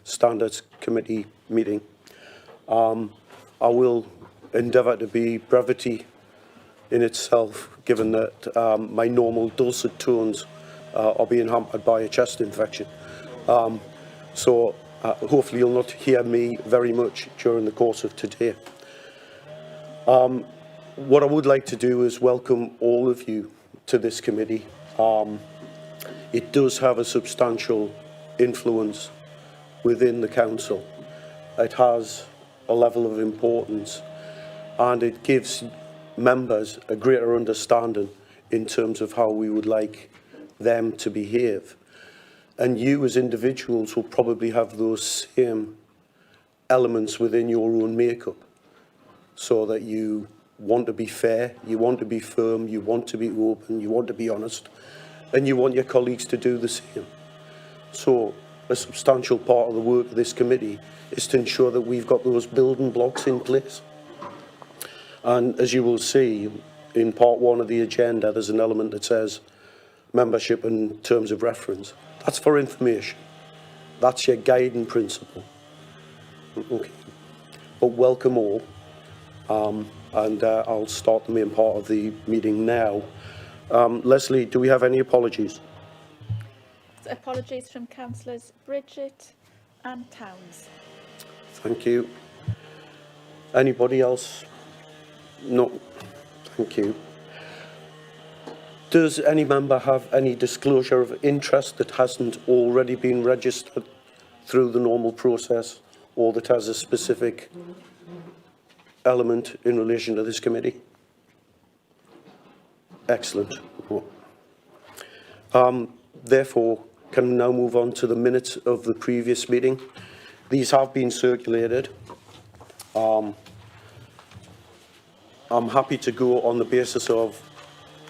Standards Committee meeting. I will endeavour to be brevity in itself, given that my normal dulcet tones are being hampered by a chest infection. So hopefully you'll not hear me very much during the course of today. What I would like to do is welcome all of you to this committee. It does have a substantial influence within the council. It has a level of importance, and it gives members a greater understanding in terms of how we would like them to behave. And you as individuals will probably have those same elements within your own makeup, so that you want to be fair, you want to be firm, you want to be open, you want to be honest, and you want your colleagues to do the same. So a substantial part of the work of this committee is to ensure that we've got those building blocks in place. And as you will see in part 1 of the agenda, there's an element that says membership and terms of reference. That's for information. That's your guiding principle. Okay. But welcome all. And I'll start the main part of the meeting now. Leslie, do we have any apologies? Apologies from Councillors Bridget and Towns. Thank you. Anybody else? No. Thank you. Does any member have any disclosure of interest that hasn't already been registered through the normal process, or that has a specific element in relation to this committee? Excellent. Therefore, can we now move on to the minutes of the previous meeting? These have been circulated. I'm happy to go on the basis of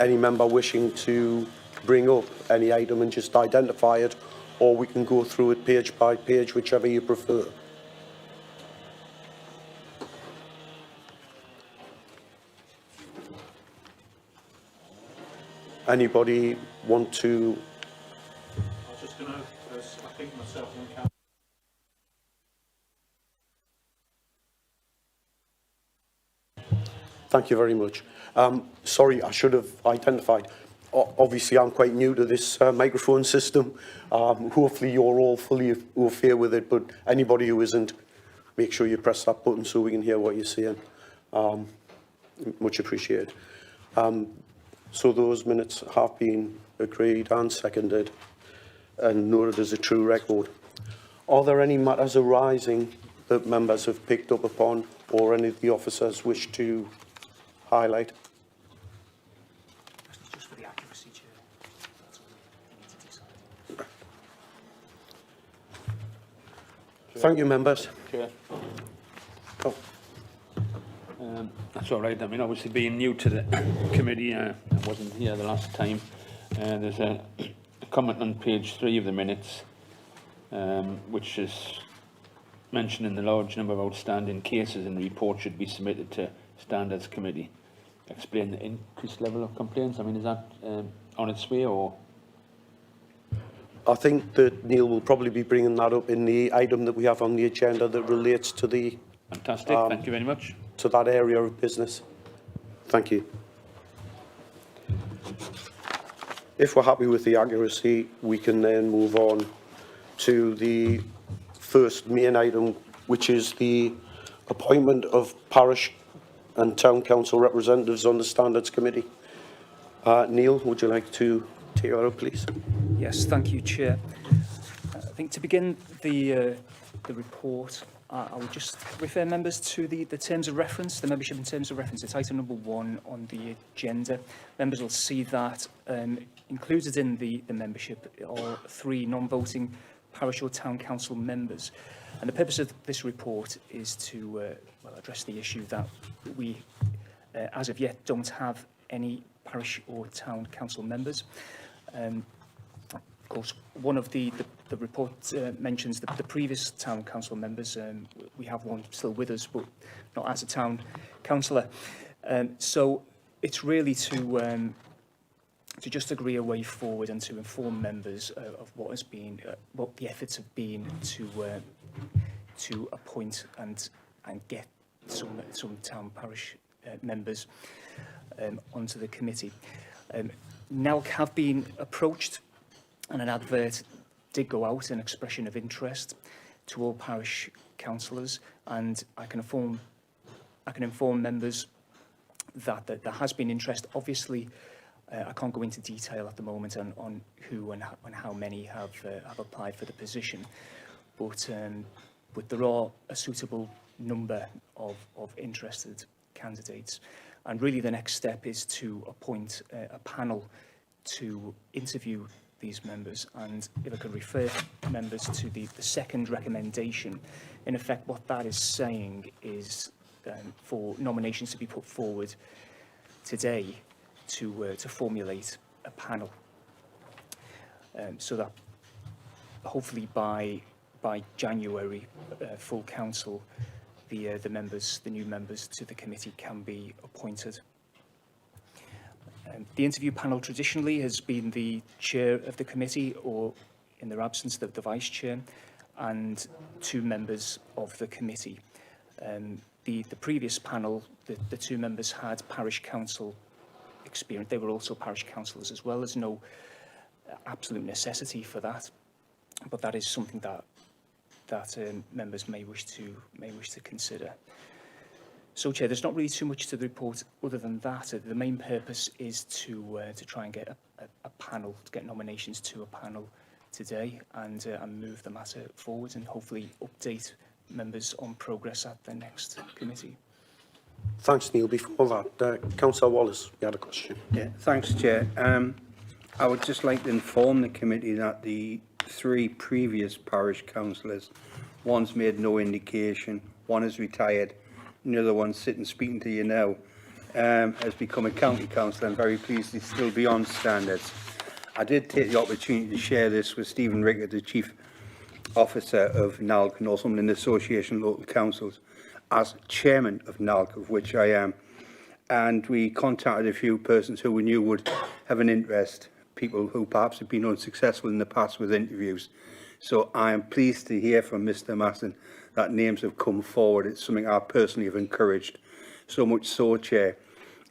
any member wishing to bring up any item and just identify it, or we can go through it page by page, whichever you prefer. Anybody want to? I was just going to, I think myself and Councillor. Thank you very much. Sorry, I should have identified. Obviously, I'm quite new to this microphone system. Hopefully, you're all fully au fait with it, but anybody who isn't, make sure you press that button so we can hear what you're saying. Much appreciated. So those minutes have been agreed and seconded and noted as a true record. Are there any matters arising that members have picked up upon, or any of the officers wish to highlight? Just for the accuracy, Chair. That's all we need to decide. Thank you, members. Chair. Oh. That's all right. I mean, obviously being new to the committee, I wasn't here the last time. There's a comment on page 3 of the minutes, which is mentioning the large number of outstanding cases in the report should be submitted to Standards Committee. Explain the increased level of complaints. I mean, is that on its way, or? I think that Neil will probably be bringing that up in the item that we have on the agenda that relates to the... Fantastic. Thank you very much. To that area of business. Thank you. If we're happy with the accuracy, we can then move on to the first main item, which is the appointment of parish and town council representatives on the Standards Committee. Neil, would you like to take that up, please? Yes, thank you, Chair. I think to begin the report, I would just refer members to the terms of reference, the membership in terms of reference. It's item number 1 on the agenda. Members will see that included in the membership are 3 non-voting parish or town council members. And the purpose of this report is to well, address the issue that we, as of yet, don't have any parish or town council members. Of course, one of the report mentions the previous town council members. We have one still with us, but not as a town councillor. So it's really to just agree a way forward and to inform members of what has been, what the efforts have been to appoint and get some town parish members onto the committee. NELC have been approached, and an advert did go out, an expression of interest to all parish councillors, and I can inform members that there has been interest. Obviously, I can't go into detail at the moment on who and how many have applied for the position, but there are a suitable number of interested candidates, and really the next step is to appoint a panel to interview these members. And if I could refer members to the second recommendation, in effect what that is saying is for nominations to be put forward today to formulate a panel, so that hopefully by January, full council, the new members to the committee can be appointed. The interview panel traditionally has been the chair of the committee, or in their absence, the vice chair, and 2 members of the committee. The previous panel, the 2 members had parish council experience. They were also parish councillors as well. There's no absolute necessity for that, but that is something that members may wish to consider. So, Chair, there's not really too much to the report other than that. The main purpose is to try and get a panel, to get nominations to a panel today, and move the matter forward, and hopefully update members on progress at the next committee. Thanks, Neil. Before that, Councillor Wallace, you had a question. Yeah, thanks, Chair. I would just like to inform the committee that the 3 previous parish councillors, one's made no indication, one is retired, and the other one's sitting speaking to you now, has become a county councillor. I'm very pleased he's still beyond standards. I did take the opportunity to share this with Stephen Rickard, the Chief Officer of NALC and Northumberland Association of Local Councils, as Chairman of NALC, of which I am. And we contacted a few persons who we knew would have an interest, people who perhaps have been unsuccessful in the past with interviews. So I am pleased to hear from Mr Masson that names have come forward. It's something I personally have encouraged. So much so, Chair,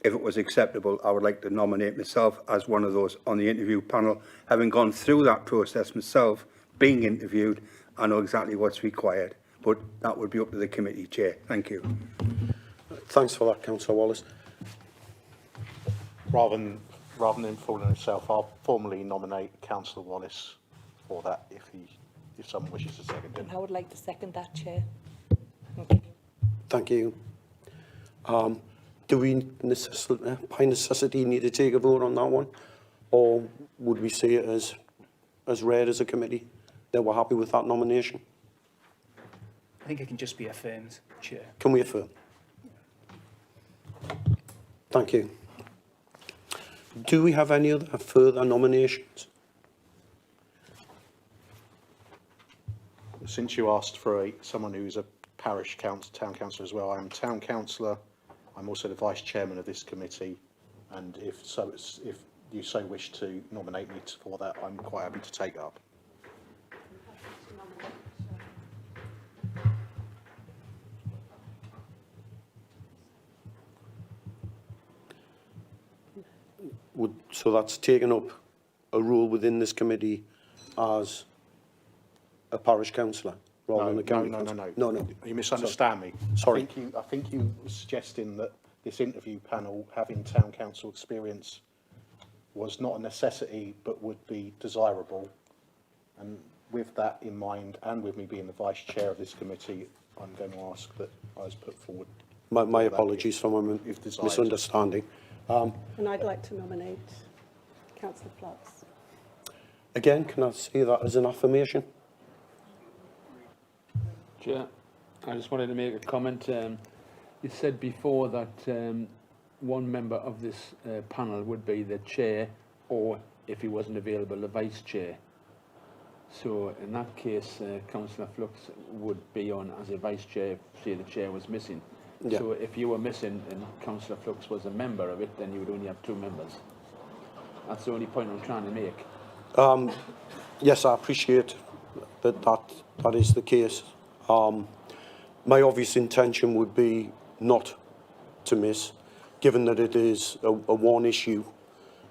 if it was acceptable, I would like to nominate myself as one of those on the interview panel. Having gone through that process myself, being interviewed, I know exactly what's required. But that would be up to the committee, Chair. Thank you. Thanks for that, Councillor Wallace. Rather than informing himself, I'll formally nominate Councillor Wallace for that if someone wishes to second him. I would like to second that, Chair. Okay. Thank you. Do we by necessity need to take a vote on that one, or would we see it as read as a committee that we're happy with that nomination? I think it can just be affirmed, Chair. Can we affirm? Thank you. Do we have any other further nominations? Since you asked for someone who's a town councillor as well, I am town councillor. I'm also the vice chairman of this committee, and if you so wish to nominate me for that, I'm quite happy to take up. So that's taken up a role within this committee as a parish councillor rather than a county councillor? No. You misunderstand me. Sorry. I think you were suggesting that this interview panel having town council experience was not a necessity but would be desirable. And with that in mind, and with me being the vice chair of this committee, I'm going to ask that I was put forward. My apologies for my misunderstanding. And I'd like to nominate Councillor Flux. Again, can I see that as an affirmation? Chair, I just wanted to make a comment. You said before that one member of this panel would be the chair, or if he wasn't available, the vice chair. So in that case, Councillor Flux would be on as a vice chair, say the chair was missing. Yeah. So if you were missing and Councillor Flux was a member of it, then you would only have 2 members. That's the only point I'm trying to make. Yes, I appreciate that is the case. My obvious intention would be not to miss, given that it is a one issue,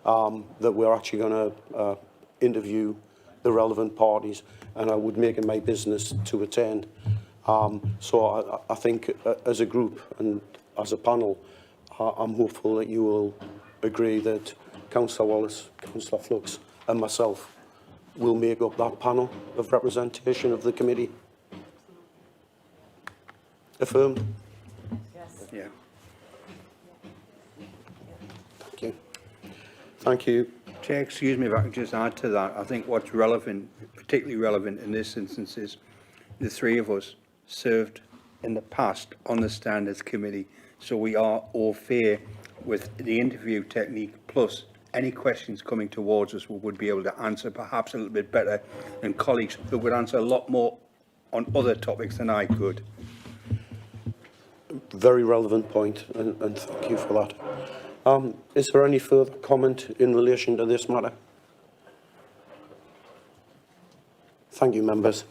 that we're actually going to interview the relevant parties, and I would make it my business to attend. So I think as a group and as a panel, I'm hopeful that you will agree that Councillor Wallace, Councillor Flux and myself will make up that panel of representation of the committee. Affirmed? Yeah. Thank you. Thank you. Chair, excuse me if I could just add to that. I think what's relevant, particularly relevant in this instance, is the three of us served in the past on the Standards Committee. So we are all fair with the interview technique, plus any questions coming towards us we would be able to answer perhaps a little bit better than colleagues who would answer a lot more on other topics than I could. Very relevant point, and thank you for that. Is there any further comment in relation to this matter? Thank you, members.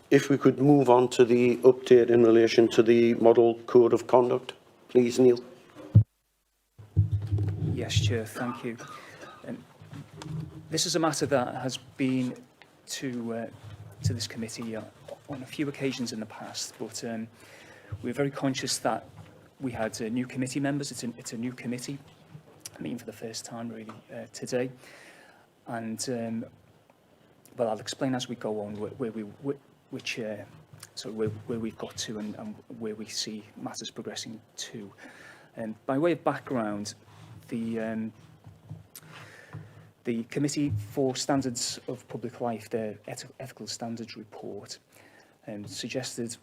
If we could move on to the update in relation to the Model Code of Conduct, please, Neil. Yes, Chair, thank you. This is a matter that has been to this committee on a few occasions in the past, but we're very conscious that we had new committee members. It's a new committee, meeting for the first time really today, and well, I'll explain as we go on where we've got to and where we see matters progressing to. By way of background, the Committee for Standards of Public Life, their Ethical Standards Report, suggested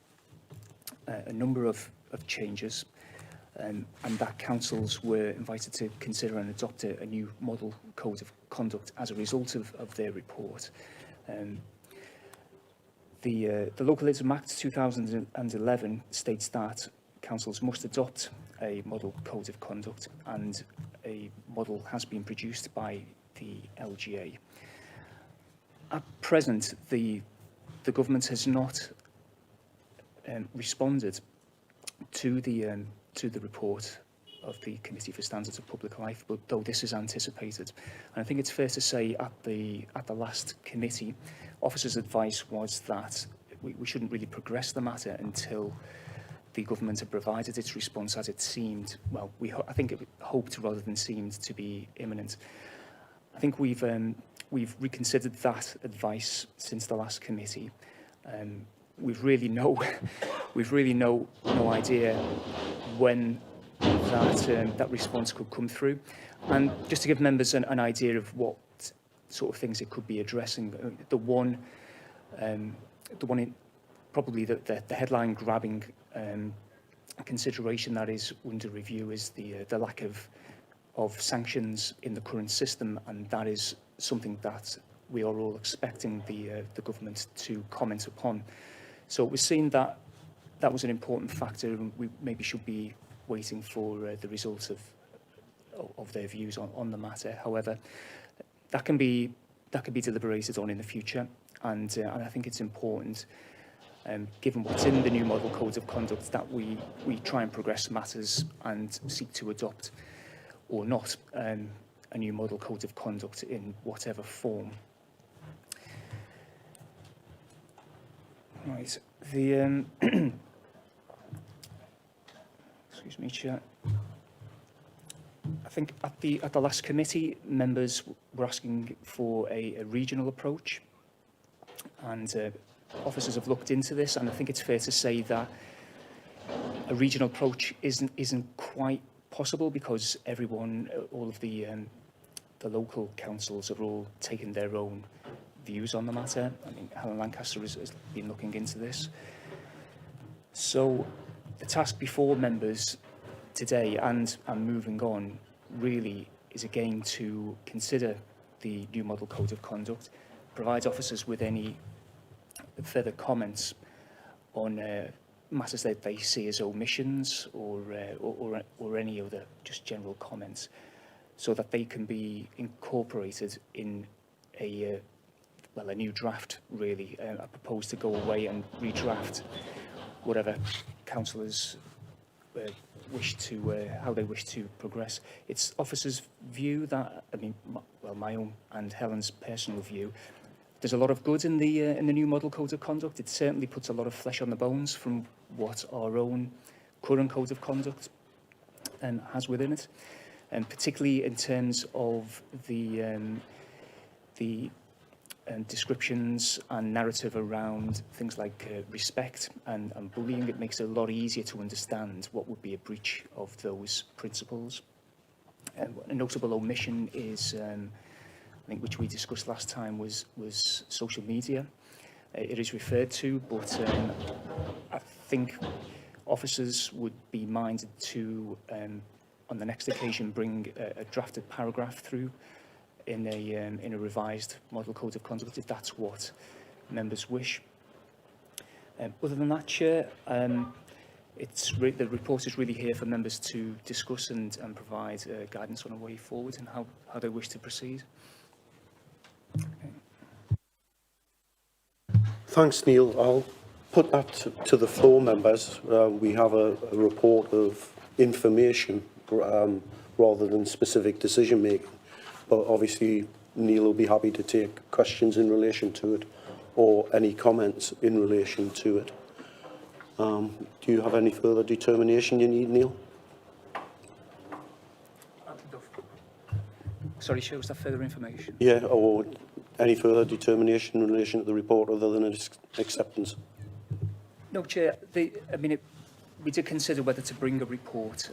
a number of changes, and that councils were invited to consider and adopt a new model code of conduct as a result of their report. The Localism Act 2011 states that councils must adopt a model code of conduct, and a model has been produced by the LGA. At present, the government has not responded to the report of the Committee for Standards of Public Life, but though this is anticipated. And I think it's fair to say at the last committee, officers' advice was that we shouldn't really progress the matter until the government had provided its response, as it seemed, well, I think it hoped rather than seemed to be imminent. I think we've reconsidered that advice since the last committee. We've really no idea when that response could come through. And just to give members an idea of what sort of things it could be addressing, probably the headline grabbing consideration that is under review is the lack of sanctions in the current system, and that is something that we are all expecting the government to comment upon. So we're seeing that was an important factor, and we maybe should be waiting for the results of their views on the matter. However, that can be deliberated on in the future, and I think it's important, given what's in the new model codes of conduct, that we try and progress matters and seek to adopt or not a new model code of conduct in whatever form. Right, excuse me, Chair. I think at the last committee, members were asking for a regional approach, and officers have looked into this, and I think it's fair to say that a regional approach isn't quite possible, because all of the local councils have all taken their own views on the matter. I mean, Helen Lancaster has been looking into this. So the task before members today and moving on really is again to consider the new model code of conduct, provide officers with any further comments on matters that they see as omissions or any other just general comments. so that they can be incorporated in a well, a new draft, really. I propose to go away and redraft whatever councillors wish to, how they wish to progress. It's officers' view that, I mean, well, my own and Helen's personal view, there's a lot of good in the new model code of conduct. It certainly puts a lot of flesh on the bones from what our own current code of conduct has within it, and particularly in terms of the descriptions and narrative around things like respect and bullying. It makes it a lot easier to understand what would be a breach of those principles. A notable omission is, I think, which we discussed last time, was social media. It is referred to, but I think officers would be minded to, on the next occasion, bring a drafted paragraph through in a revised model code of conduct, if that's what members wish. Other than that, Chair, the report is really here for members to discuss and provide guidance on a way forward and how they wish to proceed. Thanks, Neil. I'll put that to the floor, members. We have a report of information rather than specific decision making. But obviously, Neil will be happy to take questions in relation to it or any comments in relation to it. Do you have any further determination you need, Neil? Sorry, Chair, was that further information? Yeah, or any further determination in relation to the report other than its acceptance? No, Chair. We did consider whether to bring a report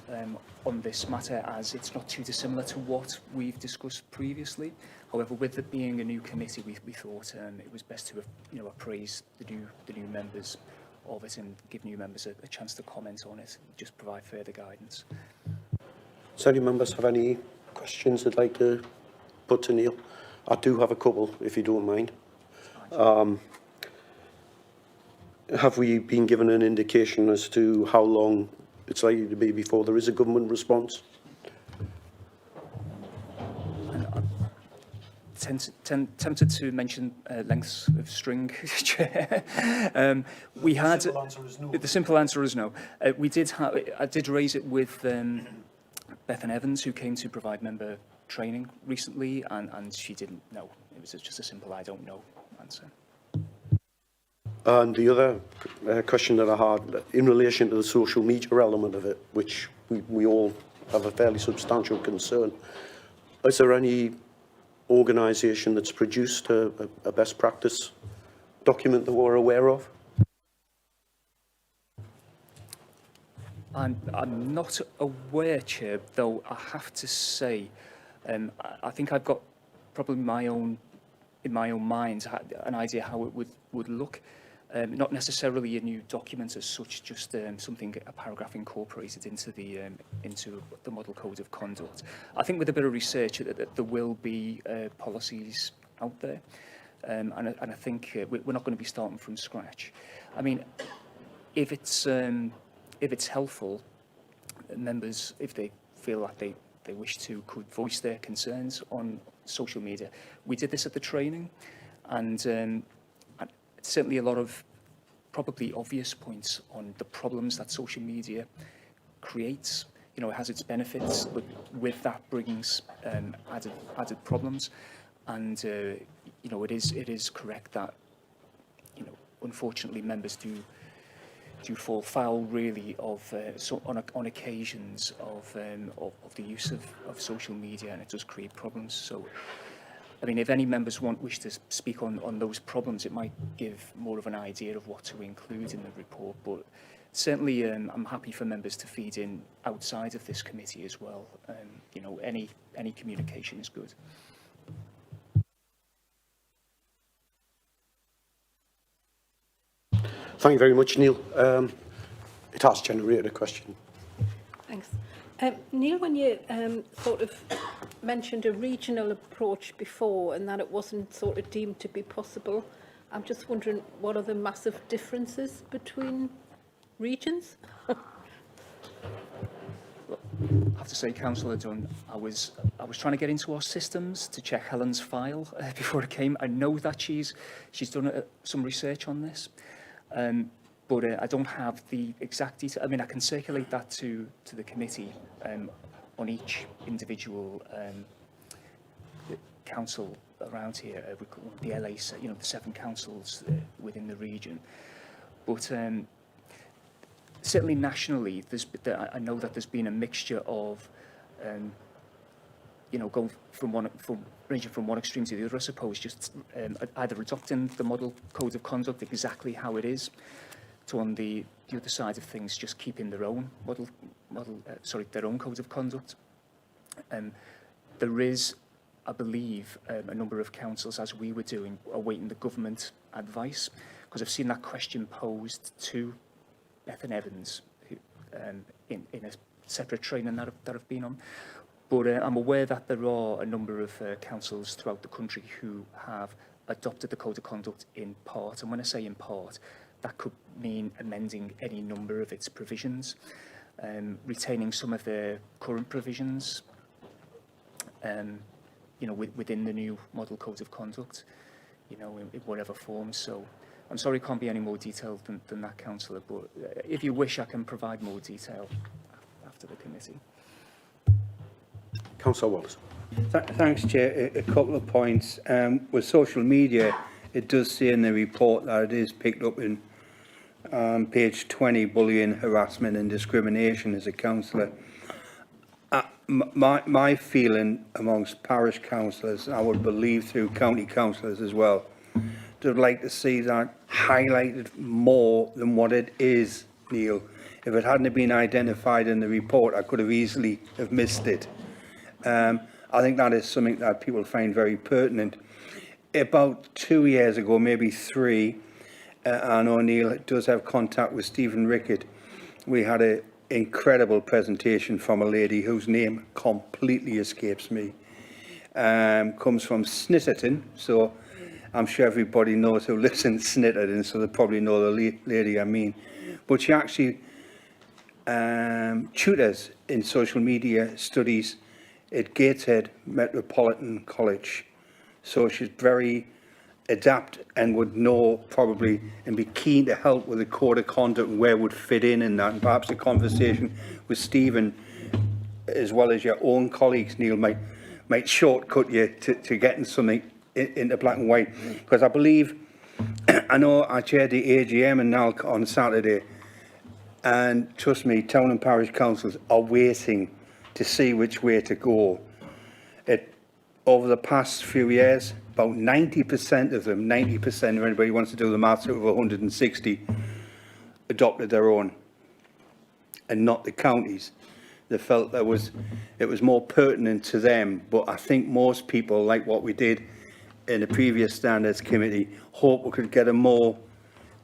on this matter, as it's not too dissimilar to what we've discussed previously. However, with it being a new committee, we thought it was best to, appraise the new members of it and give new members a chance to comment on it, and just provide further guidance. Does any members have any questions they'd like to put to Neil? I do have a couple, if you don't mind. Have we been given an indication as to how long it's likely to be before there is a government response? Tempted to mention lengths of string, Chair. We had The simple answer is no. The simple answer is no. I did raise it with Bethan Evans, who came to provide member training recently, and she didn't know. It was just a simple "I don't know" answer. And the other question that I had in relation to the social media element of it, which we all have a fairly substantial concern, is there any organisation that's produced a best practice document that we're aware of? I'm not aware, Chair, though I have to say, I think I've got probably in my own mind an idea how it would look. Not necessarily a new document as such, just a paragraph incorporated into the model code of conduct. I think with a bit of research that there will be policies out there, and I think we're not going to be starting from scratch. I mean, if it's helpful, members, if they feel that they wish to, could voice their concerns on social media. We did this at the training, and certainly a lot of probably obvious points on the problems that social media creates. It has its benefits, but with that brings added problems. And it is correct that unfortunately members do fall foul really of on occasions of the use of social media, and it does create problems. So, I mean, if any members wish to speak on those problems, it might give more of an idea of what to include in the report. But certainly, I'm happy for members to feed in outside of this committee as well. Any communication is good. Thank you very much, Neil. It has generated a question. Thanks. Neil, when you sort of mentioned a regional approach before and that it wasn't sort of deemed to be possible, I'm just wondering, what are the massive differences between regions? I have to say, Councillor Dunn, I was trying to get into our systems to check Helen's file before it came. I know that she's done some research on this, but I don't have the exact detail. I mean, I can circulate that to the committee on each individual council around here, the LA, you know, the 7 councils within the region. But certainly nationally, I know that there's been a mixture of, you know, going ranging from one extreme to the other, I suppose, just either adopting the model code of conduct exactly how it is, to on the other side of things, just keeping their own their own code of conduct. There is, I believe, a number of councils, as we were doing, awaiting the government advice, because I've seen that question posed to Beth and Evans, who, in a separate training that I've been on. But I'm aware that there are a number of councils throughout the country who have adopted the Code of Conduct in part. And when I say in part, that could mean amending any number of its provisions, retaining some of the current provisions, you know, within the new Model Code of Conduct, you know, in whatever form. So I'm sorry I can't be any more detailed than that, Councillor, but if you wish, I can provide more detail after the committee. Councillor Wallace. Thanks, Chair. A couple of points. With social media, it does say in the report that it is picked up in page 20, bullying, harassment and discrimination as a councillor. My feeling amongst parish councillors, I would believe through county councillors as well, would like to see that highlighted more than what it is, Neil. If it hadn't been identified in the report, I could have easily have missed it. I think that is something that people find very pertinent. About 2 years ago, maybe 3, I know Neil does have contact with Stephen Rickett. We had an incredible presentation from a lady whose name completely escapes me. Comes from Snitterton, so I'm sure everybody knows who lives in Snitterton, so they probably know the lady I mean. But she actually tutors in social media studies at Gateshead Metropolitan College. So she's very adept and would know probably and be keen to help with the code of conduct and where it would fit in that. And perhaps a conversation with Stephen, as well as your own colleagues, Neil, might shortcut you to getting something into black and white. Because I believe, I know I chaired the AGM in Nalk on Saturday, and trust me, town and parish councils are waiting to see which way to go. Over the past few years, about 90% of them, 90% of anybody who wants to do the maths out of 160, adopted their own, and not the counties. They felt it was more pertinent to them. But I think most people, like what we did in the previous standards committee, hope we could get a more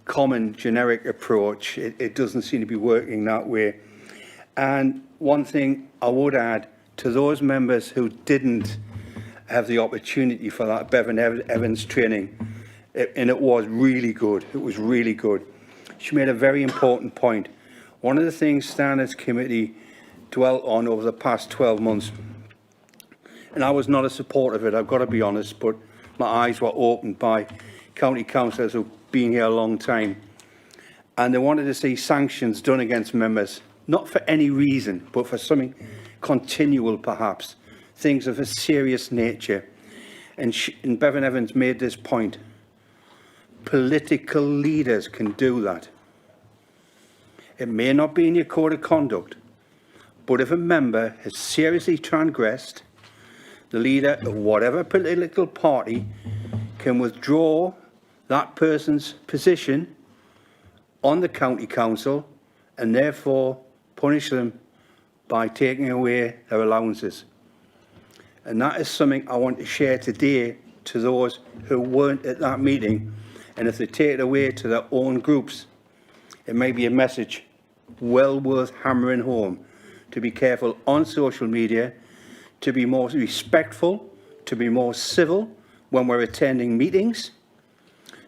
common, generic approach. It doesn't seem to be working that way. And one thing I would add to those members who didn't have the opportunity for that Bevan Evans training, and it was really good. It was really good. She made a very important point. One of the things Standards Committee dwelt on over the past 12 months, and I was not a supporter of it, I've got to be honest, but my eyes were opened by county councillors who've been here a long time, and they wanted to see sanctions done against members, not for any reason, but for something continual perhaps, things of a serious nature. And Bevan Evans made this point: political leaders can do that. It may not be in your code of conduct, but if a member has seriously transgressed, the leader of whatever political party can withdraw that person's position on the county council and therefore punish them by taking away their allowances. And that is something I want to share today to those who weren't at that meeting. And if they take it away to their own groups, it may be a message well worth hammering home, to be careful on social media, to be more respectful, to be more civil when we're attending meetings,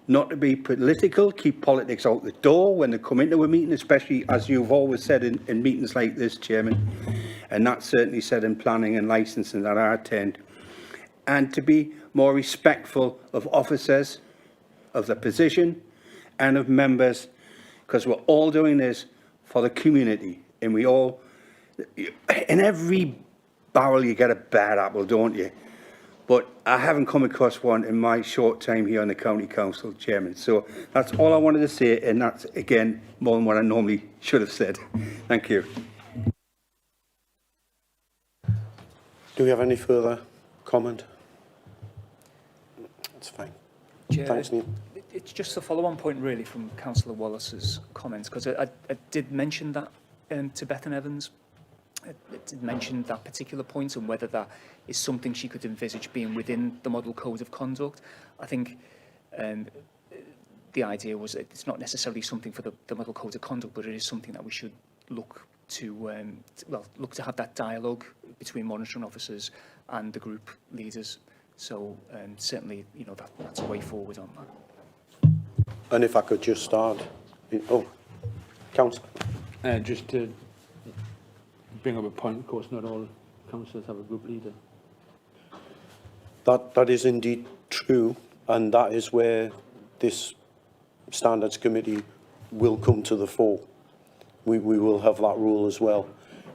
not to be political, keep politics out the door when they come into a meeting, especially as you've always said in meetings like this, Chairman. and that's certainly said in planning and licensing that I attend, and to be more respectful of officers, of the position, and of members, because we're all doing this for the community, and we all, in every barrel you get a bad apple, don't you? But I haven't come across one in my short time here on the County Council, Chairman. So that's all I wanted to say, and that's, again, more than what I normally should have said. Thank you. Do we have any further comment? That's fine. Chair, Thanks, Neil. it's just a follow-on point, really, from Councillor Wallace's comments, because I did mention that to Bethan Evans. I did mention that particular point and whether that is something she could envisage being within the model code of conduct. I think the idea was that it's not necessarily something for the model code of conduct, but it is something that we should look to look to have that dialogue between monitoring officers and the group leaders. So certainly, you know, that's a way forward on that. And if I could just start, Councillor. Just to bring up a point, of course, not all councillors have a group leader. That is indeed true, and that is where this standards committee will come to the fore. We will have that role as well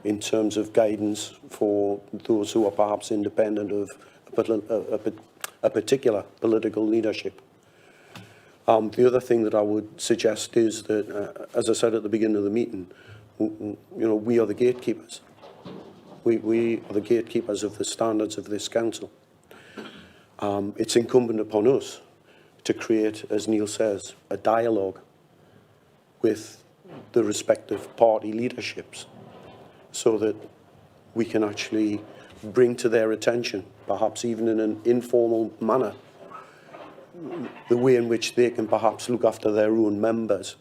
in terms of guidance for those who are perhaps independent of a particular political leadership. The other thing that I would suggest is that, as I said at the beginning of the meeting, you know, we are the gatekeepers. We are the gatekeepers of the standards of this council. It's incumbent upon us to create, as Neil says, a dialogue with the respective party leaderships so that we can actually bring to their attention, perhaps even in an informal manner, the way in which they can perhaps look after their own members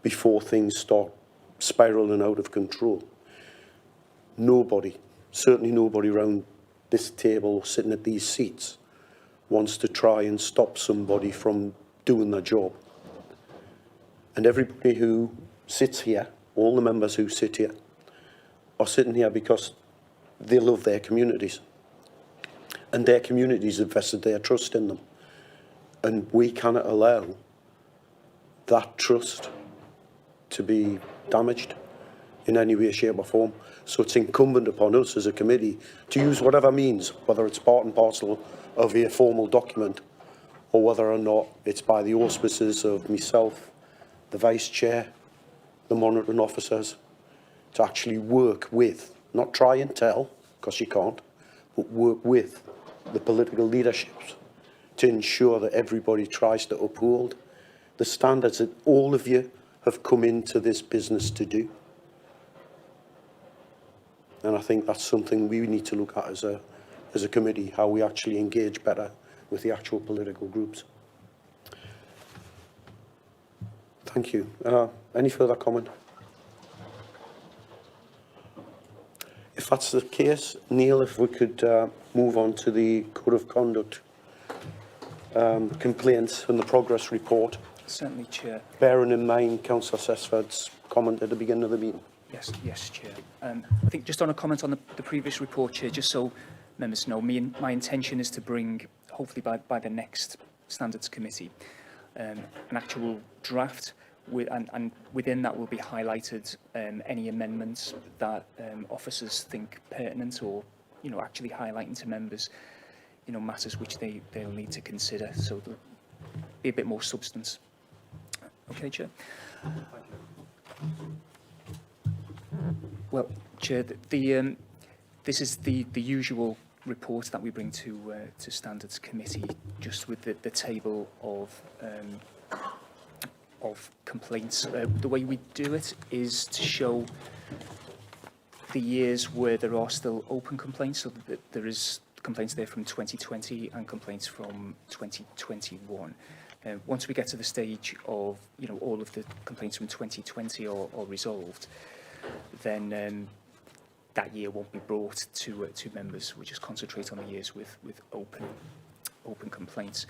before things start spiralling out of control. Nobody, certainly nobody around this table sitting at these seats, wants to try and stop somebody from doing their job. And everybody who sits here, all the members who sit here, are sitting here because they love their communities. And their communities have vested their trust in them. And we cannot allow that trust to be damaged in any way, shape or form. So it's incumbent upon us as a committee to use whatever means, whether it's part and parcel of a formal document or whether or not it's by the auspices of myself, the Vice Chair, the monitoring officers, to actually work with, not try and tell, because you can't, but work with the political leaderships to ensure that everybody tries to uphold the standards that all of you have come into this business to do. And I think that's something we need to look at as a committee, how we actually engage better with the actual political groups. Thank you. Any further comment? If that's the case, Neil, if we could move on to the Code of Conduct complaints and the progress report. Certainly, Chair. Bearing in mind Councillor Sesford's comment at the beginning of the meeting. Yes, Chair. I think just on a comment on the previous report, Chair, just so members know, my intention is to bring, hopefully by the next Standards Committee, an actual draft, and within that will be highlighted any amendments that officers think pertinent, or, you know, actually highlighting to members, you know, matters which they'll need to consider. So there'll be a bit more substance. Okay, Chair. Well, Chair, this is the usual report that we bring to Standards Committee, just with the table of complaints. The way we do it is to show the years where there are still open complaints, so that there is complaints there from 2020 and complaints from 2021. Once we get to the stage of, you know, all of the complaints from 2020 are resolved, then that year won't be brought to members. We just concentrate on the years with open open complaints.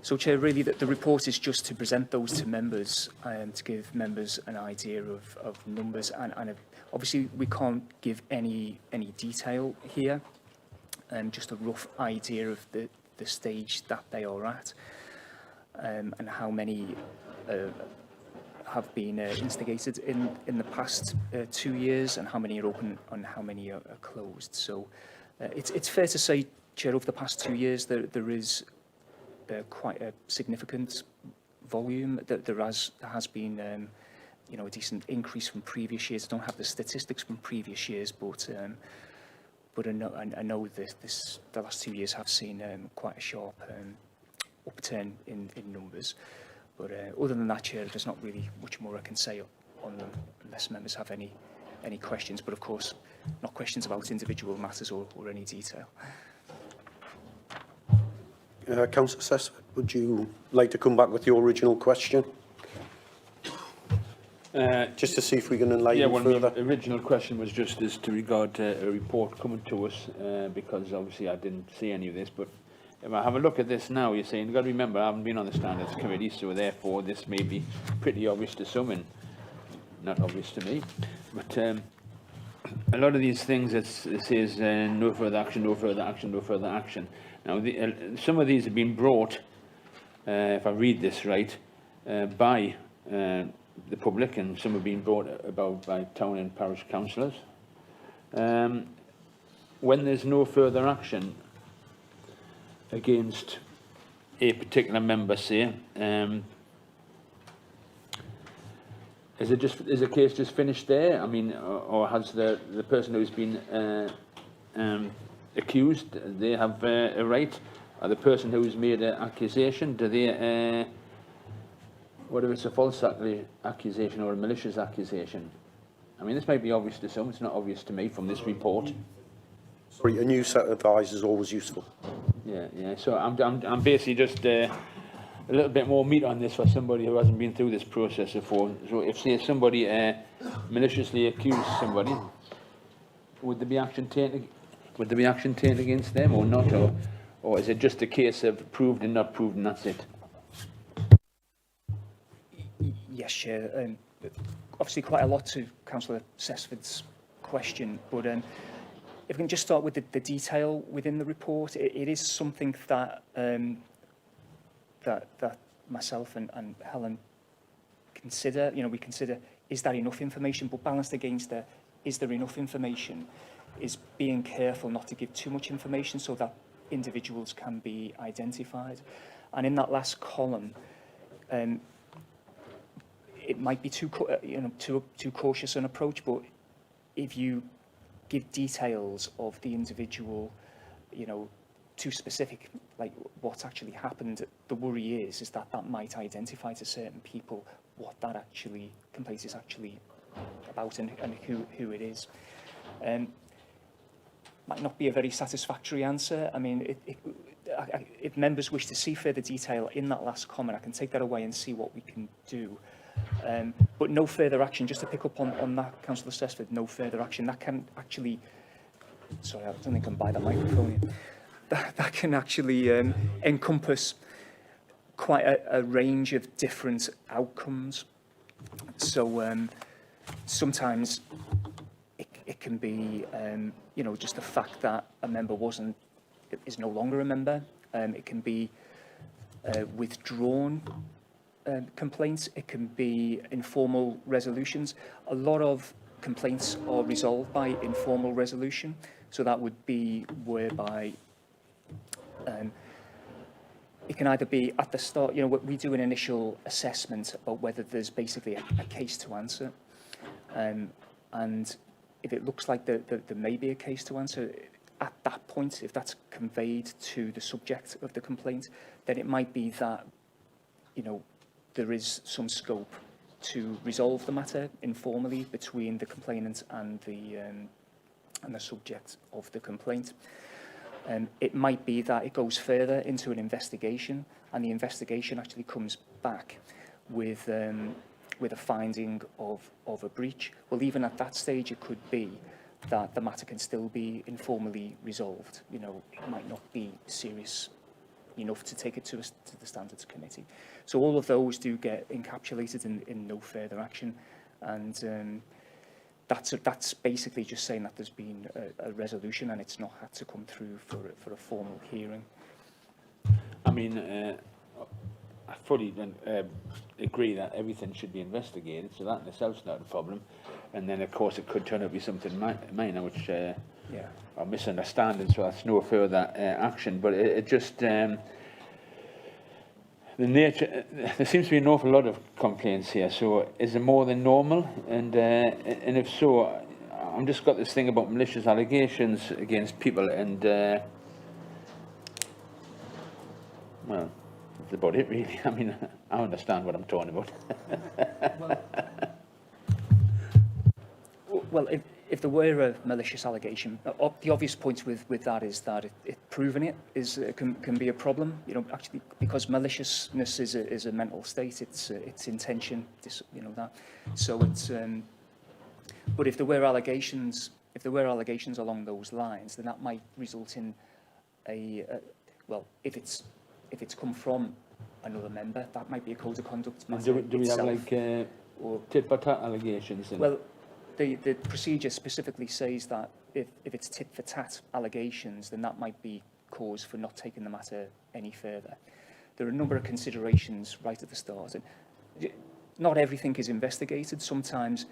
So, Chair, really the report is just to present those to members and to give members an idea of numbers, and obviously we can't give any detail here, just a rough idea of the stage that they are at, and how many have been instigated in the past 2 years, and how many are open and how many are closed. So it's fair to say, Chair, over the past 2 years there is quite a significant volume. There has been you know, a decent increase from previous years. I don't have the statistics from previous years, but I know the last 2 years have seen quite a sharp upturn in numbers. But other than that, Chair, there's not really much more I can say on them, unless members have any questions. But of course, not questions about individual matters or any detail. Councillor Sesford, would you like to come back with your original question? Just to see if we can enlighten further. The original question was just as to regard a report coming to us, because obviously I didn't see any of this, but if I have a look at this now, you're saying, you've got to remember, I haven't been on the Standards Committee, so therefore this may be pretty obvious to some and not obvious to me. But a lot of these things, it says no further action, no further action, no further action. Now, some of these have been brought, if I read this right, by the public, and some have been brought about by town and parish councillors. When there's no further action against a particular member, say, is the case just finished there? I mean, or has the person who's been accused, they have a right? Or the person who's made an accusation, do they, what if it's a false accusation or a malicious accusation? I mean, this might be obvious to some, it's not obvious to me from this report. Sorry, a new set of eyes is always useful. Yeah. So I'm basically just a little bit more meat on this for somebody who hasn't been through this process before. So if, say, somebody maliciously accused somebody, would there be action taken? Would there be action taken against them or not, or is it just a case of proved and not proved and that's it? Yes, Chair. Obviously quite a lot to Councillor Sesford's question, but if we can just start with the detail within the report, it is something that that myself and Helen consider. You know, we consider, is that enough information? But balanced against is there enough information, is being careful not to give too much information so that individuals can be identified. And in that last column, it might be too cautious an approach, but if you give details of the individual, you know, too specific, like what's actually happened, the worry is that might identify to certain people what that complaint is actually about and who it is. Might not be a very satisfactory answer. I mean, if members wish to see further detail in that last comment, I can take that away and see what we can do. But no further action, just to pick up on that, Councillor Sesford, no further action. That can actually, sorry, I don't think I can buy that microphone here. That can actually encompass quite a range of different outcomes. So sometimes it can be, you know, just the fact that a member is no longer a member. It can be withdrawn complaints. It can be informal resolutions. A lot of complaints are resolved by informal resolution. So that would be whereby it can either be at the start, you know, we do an initial assessment about whether there's basically a case to answer. And if it looks like there may be a case to answer, at that point, if that's conveyed to the subject of the complaint, then it might be that, you know, there is some scope to resolve the matter informally between the complainant and the subject of the complaint. It might be that it goes further into an investigation, and the investigation actually comes back with a finding of a breach. Well, even at that stage, it could be that the matter can still be informally resolved. You know, it might not be serious enough to take it to the Standards Committee. So all of those do get encapsulated in no further action, and that's basically just saying that there's been a resolution and it's not had to come through for a formal hearing. I mean, I fully agree that everything should be investigated, so that in itself is not a problem. And then, of course, it could turn out to be something minor, which are misunderstanding, so that's no further action. But it just, the nature, there seems to be an awful lot of complaints here, so is it more than normal? And if so, I've just got this thing about malicious allegations against people, and well, that's about it really. I mean, I understand what I'm talking about. Well, if there were a malicious allegation, the obvious point with that is that proving it is can be a problem. You know, actually, because maliciousness is a mental state. It's intention. You know that. So it's. But if there were allegations along those lines, then that might result in well, if it's come from another member, that might be a code of conduct matter. Do we have like or tit for tat allegations? Well, the procedure specifically says that if it's tit for tat allegations, then that might be cause for not taking the matter any further. There are a number of considerations right at the start, and not everything is investigated. Sometimes,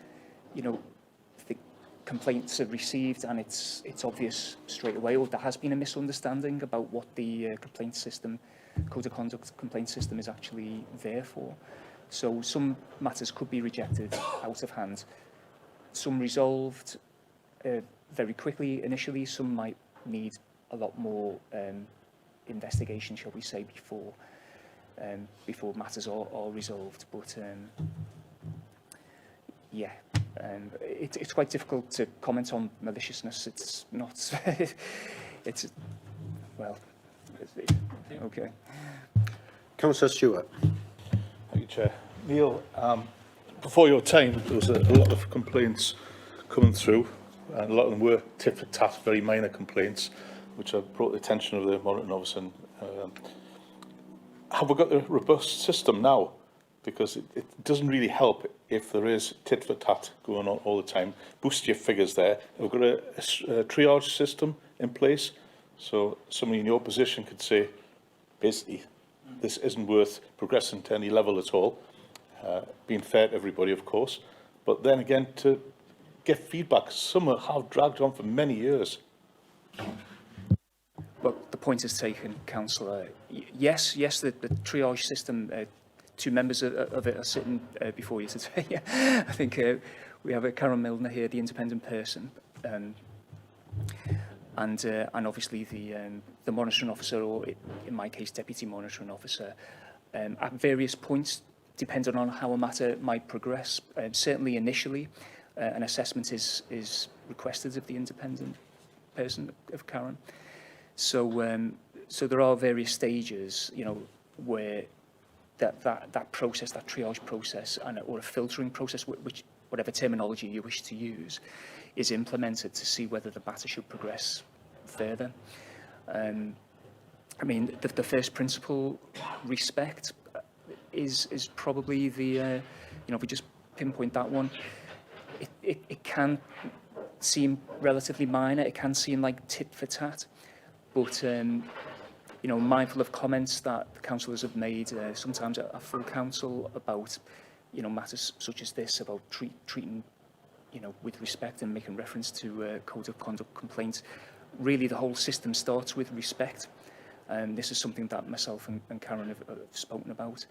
you know, the complaints are received and it's obvious straight away, or there has been a misunderstanding about what the complaint system, code of conduct complaint system, is actually there for. So some matters could be rejected out of hand. Some resolved very quickly initially. Some might need a lot more investigation, shall we say, before matters are resolved. But yeah, it's quite difficult to comment on maliciousness. It's not. It's well. Okay. Councillor Stewart. Thank you, Chair. Neil, before your time, there was a lot of complaints coming through, and a lot of them were tit for tat, very minor complaints, which I brought the attention of the monitoring officer. Have we got a robust system now? Because it doesn't really help if there is tit for tat going on all the time. Boost your figures there. We've got a triage system in place, so somebody in your position could say, basically, this isn't worth progressing to any level at all. Being fair to everybody, of course, but then again, to get feedback. Some have dragged on for many years. Well, the point is taken, Councillor. Yes, the triage system, two members of it are sitting before you today. I think we have Karen Milner here, the independent person, and obviously the monitoring officer, or in my case, deputy monitoring officer, at various points, depending on how a matter might progress. Certainly initially, an assessment is requested of the independent person, of Karen. So there are various stages, you know, where that process, that triage process, or a filtering process, which whatever terminology you wish to use, is implemented to see whether the matter should progress further. I mean, the first principle, respect, is probably the, you know, if we just pinpoint that one, it can seem relatively minor, it can seem like tit for tat, but, you know, mindful of comments that the councillors have made, sometimes at full council, about, you know, matters such as this, about treating, you know, with respect and making reference to code of conduct complaints. Really, the whole system starts with respect. This is something that myself and Karen have spoken about.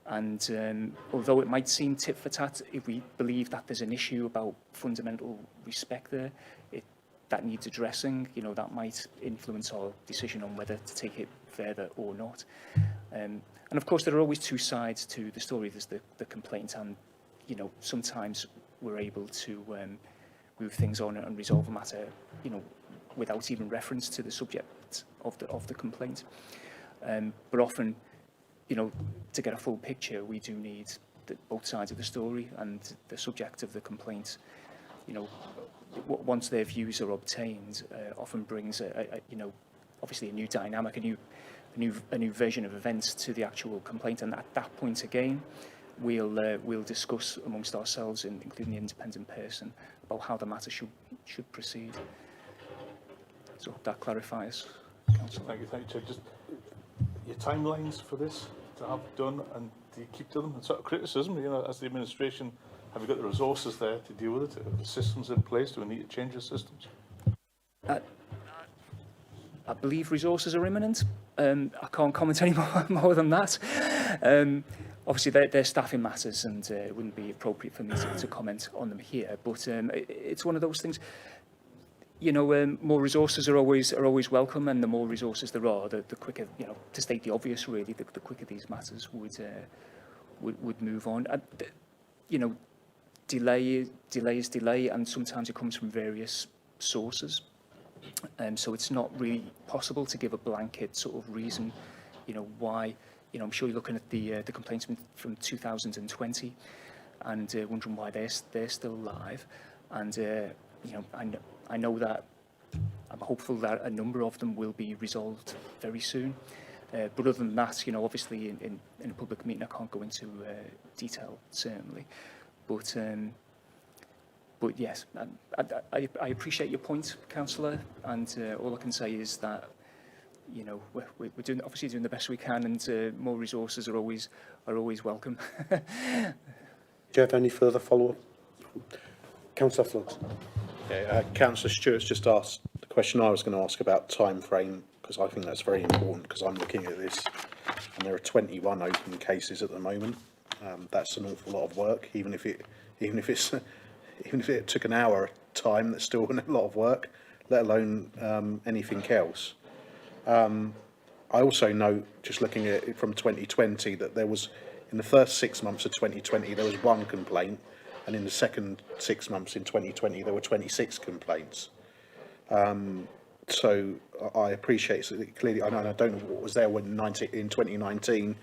And although it might seem tit for tat, if we believe that there's an issue about fundamental respect there, that needs addressing, you know, that might influence our decision on whether to take it further or not. And of course, there are always two sides to the story. There's the complaint, and, you know, sometimes we're able to move things on and resolve a matter, you know, without even reference to the subject of the complaint. But often, you know, to get a full picture, we do need both sides of the story, and the subject of the complaint, you know, once their views are obtained, often brings you know, obviously a new dynamic, a new a new version of events to the actual complaint, and at that point again, we'll discuss amongst ourselves, including the independent person, about how the matter should proceed. So that clarifies, Councillor. Thank you, Chair. Just your timelines for this to have done, and do you keep to them? And sort of criticism, you know, as the administration, have you got the resources there to deal with it? Are the systems in place? Do we need to change the systems? I believe resources are imminent. I can't comment any more than that. Obviously, they're staffing matters, and it wouldn't be appropriate for me to comment on them here. But it's one of those things. You know, more resources are always welcome, and the more resources there are, the quicker. You know, to state the obvious, really, the quicker these matters would move on. You know, delay is delay, and sometimes it comes from various sources. So it's not really possible to give a blanket sort of reason, you know, why. You know, I'm sure you're looking at the complaints from 2020, and wondering why they're still live. And you know, I know that I'm hopeful that a number of them will be resolved very soon. But other than that, you know, obviously in a public meeting, I can't go into detail certainly. But yes, I appreciate your point, Councillor, and all I can say is that, you know, we're obviously doing the best we can, and more resources are always welcome. Do you have any further follow-up? Councillor Flux. Yeah, Councillor Stewart's just asked the question I was going to ask about time frame, because I think that's very important, because I'm looking at this and there are 21 open cases at the moment. That's an awful lot of work, even if it took an hour time, that's still a lot of work, let alone anything else. I also know, just looking at it from 2020, that there was, in the first 6 months of 2020, there was 1 complaint, and in the second 6 months in 2020, there were 26 complaints. So I appreciate it clearly. I don't know what was there in 2019,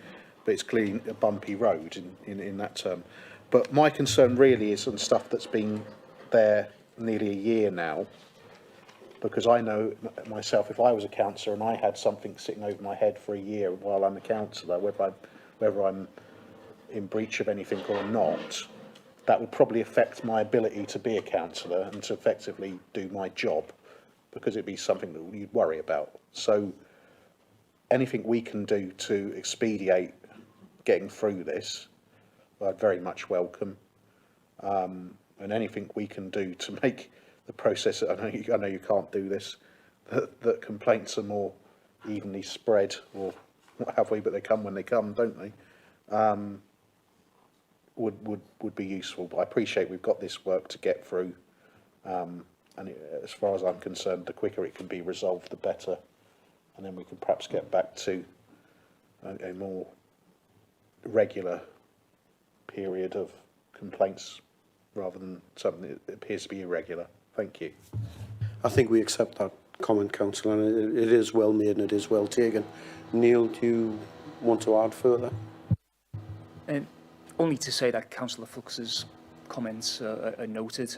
but it's clearly a bumpy road in that term. But my concern really is on stuff that's been there nearly a year now, because I know myself, if I was a councillor and I had something sitting over my head for a year while I'm a councillor, whether I'm in breach of anything or not, that would probably affect my ability to be a councillor and to effectively do my job, because it'd be something that you'd worry about. So anything we can do to expedite getting through this, I'd very much welcome. And anything we can do to make the process, I know you can't do this, that complaints are more evenly spread, or what have we, but they come when they come, don't they? Would be useful. But I appreciate we've got this work to get through, and as far as I'm concerned, the quicker it can be resolved, the better, and then we can perhaps get back to a more regular period of complaints rather than something that appears to be irregular. Thank you. I think we accept that comment, Councillor, and it is well made and it is well taken. Neil, do you want to add further? Only to say that Councillor Flux's comments are noted.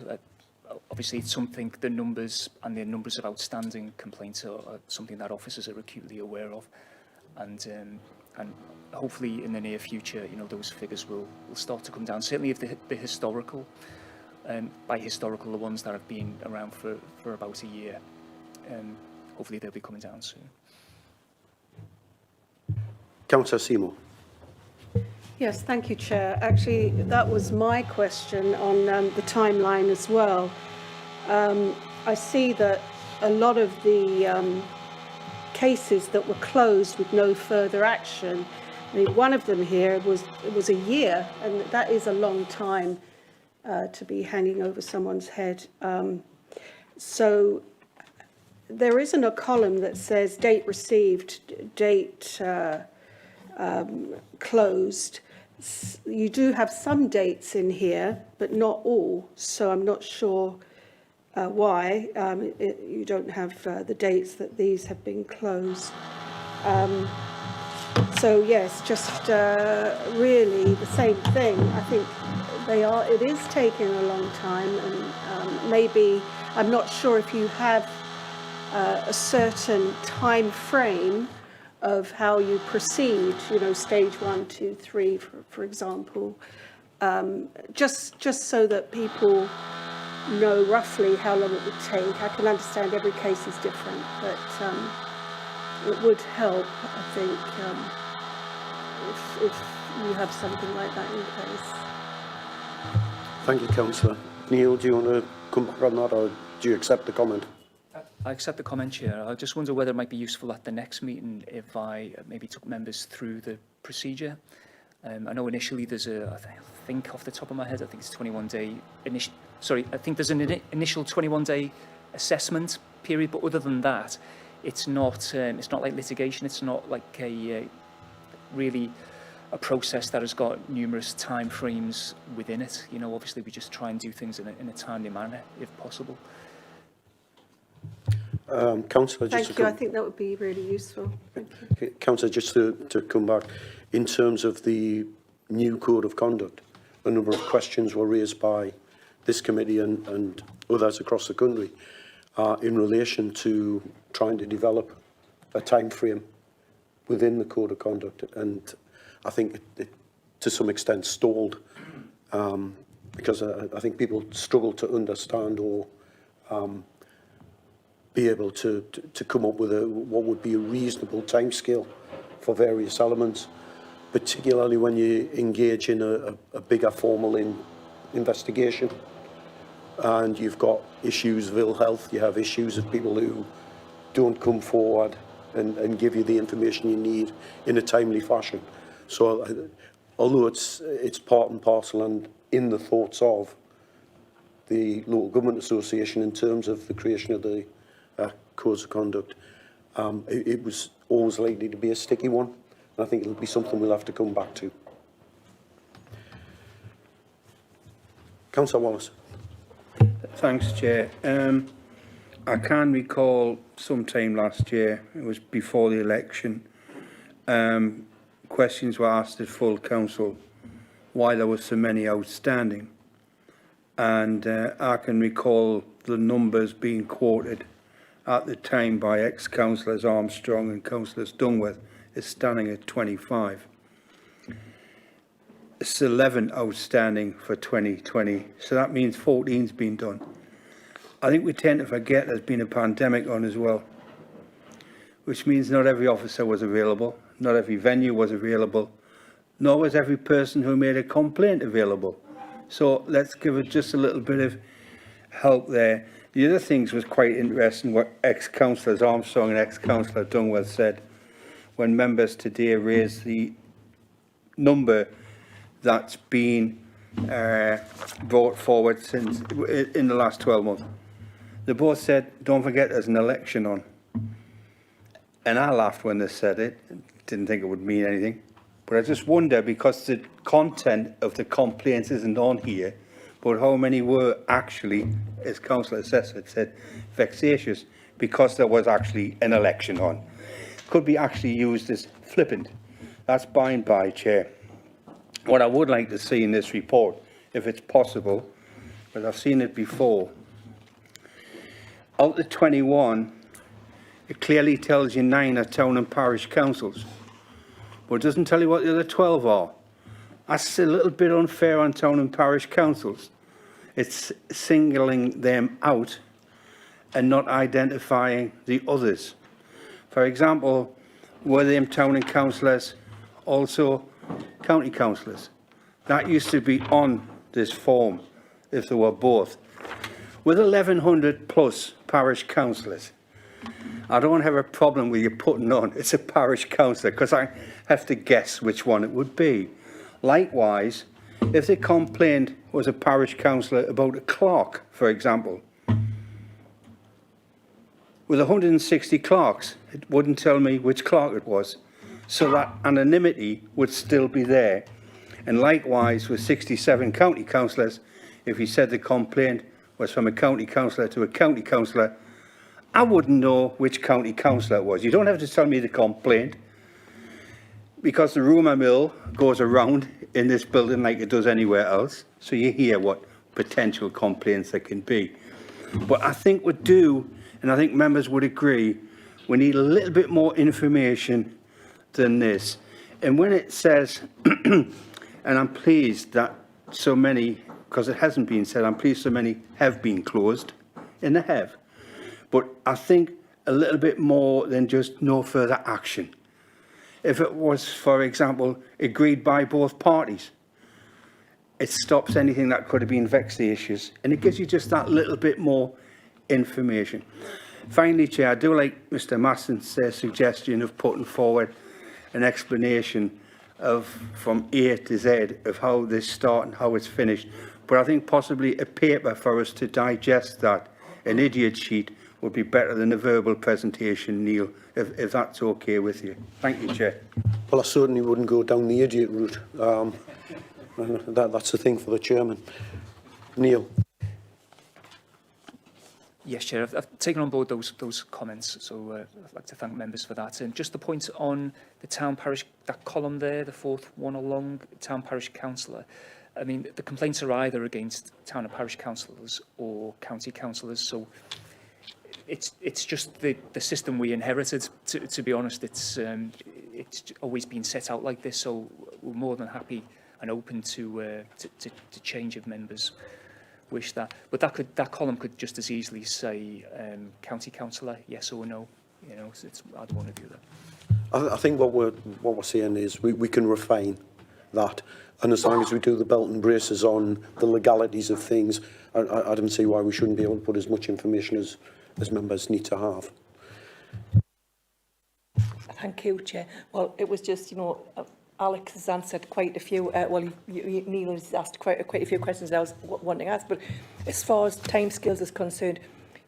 Obviously, it's something, the numbers and the numbers of outstanding complaints are something that officers are acutely aware of, and hopefully in the near future, you know, those figures will start to come down. Certainly, if the historical, by historical, the ones that have been around for about a year, hopefully they'll be coming down soon. Councillor Seymour. Yes, thank you, Chair. Actually, that was my question on the timeline as well. I see that a lot of the cases that were closed with no further action, I mean, one of them here was a year, and that is a long time to be hanging over someone's head. So there isn't a column that says date received, date closed. You do have some dates in here, but not all, so I'm not sure why you don't have the dates that these have been closed. So yes, just really the same thing. I think it is taking a long time, and maybe, I'm not sure if you have a certain time frame of how you proceed, stage 1, 2, 3, for example, just so that people know roughly how long it would take. I can understand every case is different, but it would help, I think, if you have something like that in place. Thank you, Councillor. Neil, do you want to come back on that, or do you accept the comment? I accept the comment, Chair. I just wonder whether it might be useful at the next meeting if I maybe took members through the procedure. I know initially there's I think off the top of my head, I think it's 21-day I think there's an initial 21-day assessment period, but other than that, it's not like litigation. It's not like really a process that has got numerous time frames within it. Obviously we just try and do things in a timely manner, if possible. Councillor, just Thank you. I think that would be really useful. Thank you. Councillor, just to come back, in terms of the new code of conduct, a number of questions were raised by this committee and others across the country in relation to trying to develop a time frame within the code of conduct, and I think it to some extent stalled because I think people struggle to understand or be able to come up with what would be a reasonable timescale for various elements, particularly when you engage in a bigger formal investigation and you've got issues of ill health, you have issues of people who don't come forward and give you the information you need in a timely fashion. So although it's part and parcel and in the thoughts of the Local Government Association in terms of the creation of the codes of conduct, it was always likely to be a sticky one, and I think it'll be something we'll have to come back to. Councillor Wallace. Thanks, Chair. I can recall sometime last year, it was before the election, questions were asked at full council why there were so many outstanding, and I can recall the numbers being quoted at the time by ex-councillors Armstrong and councillors Dungworth is standing at 25. It's 11 outstanding for 2020, so that means 14's been done. I think we tend to forget there's been a pandemic on as well, which means not every officer was available, not every venue was available, nor was every person who made a complaint available. So let's give it just a little bit of help there. The other things was quite interesting what ex-councillors Armstrong and ex-councillor Dungworth said when members today raised the number that's been brought forward since in the last 12 months. They both said, don't forget there's an election on. And I laughed when they said it, didn't think it would mean anything. But I just wonder, because the content of the complaints isn't on here, but how many were actually, as Councillor Assessor said, vexatious because there was actually an election on. Could be actually used as flippant. That's by and by, Chair. What I would like to see in this report, if it's possible, but I've seen it before, out of 21, it clearly tells you 9 are town and parish councils, but it doesn't tell you what the other 12 are. That's a little bit unfair on town and parish councils. It's singling them out and not identifying the others. For example, were them town and councillors also county councillors? That used to be on this form if they were both. With 1,100 plus parish councillors, I don't have a problem with you putting on it's a parish councillor, because I have to guess which one it would be. Likewise, if the complaint was a parish councillor about a clerk, for example, with 160 clerks, it wouldn't tell me which clerk it was. So that anonymity would still be there. And likewise, with 67 county councillors, if he said the complaint was from a county councillor to a county councillor, I wouldn't know which county councillor it was. You don't have to tell me the complaint, because the rumour mill goes around in this building like it does anywhere else, so you hear what potential complaints there can be. But I think we do, and I think members would agree, we need a little bit more information than this. And when it says, and I'm pleased that so many, because it hasn't been said, I'm pleased so many have been closed, and they have. But I think a little bit more than just no further action. If it was, for example, agreed by both parties, it stops anything that could have been vexatious, and it gives you just that little bit more information. Finally, Chair, I do like Mr Masson's suggestion of putting forward an explanation of from A to Z of how this starts and how it's finished. But I think possibly a paper for us to digest that, an idiot sheet, would be better than a verbal presentation, Neil, if that's okay with you. Thank you, Chair. Well, I certainly wouldn't go down the idiot route. That's the thing for the chairman. Neil. Yes, Chair, I've taken on board those comments, so I'd like to thank members for that. And just the point on the town parish, that column there, the fourth one along, town parish councillor. I mean, the complaints are either against town and parish councillors or county councillors, so it's just the system we inherited. To be honest, it's always been set out like this, so we're more than happy and open to change if members wish that. But that column could just as easily say county councillor, yes or no. You know, it's either one or the other. I think what we're saying is we can refine that, and as long as we do the belt and braces on the legalities of things, I don't see why we shouldn't be able to put as much information as members need to have. Thank you, Chair. Well, it was just, you know, Alex has answered quite a few, Neil has asked quite a few questions I was wanting to ask, but as far as timescales is concerned,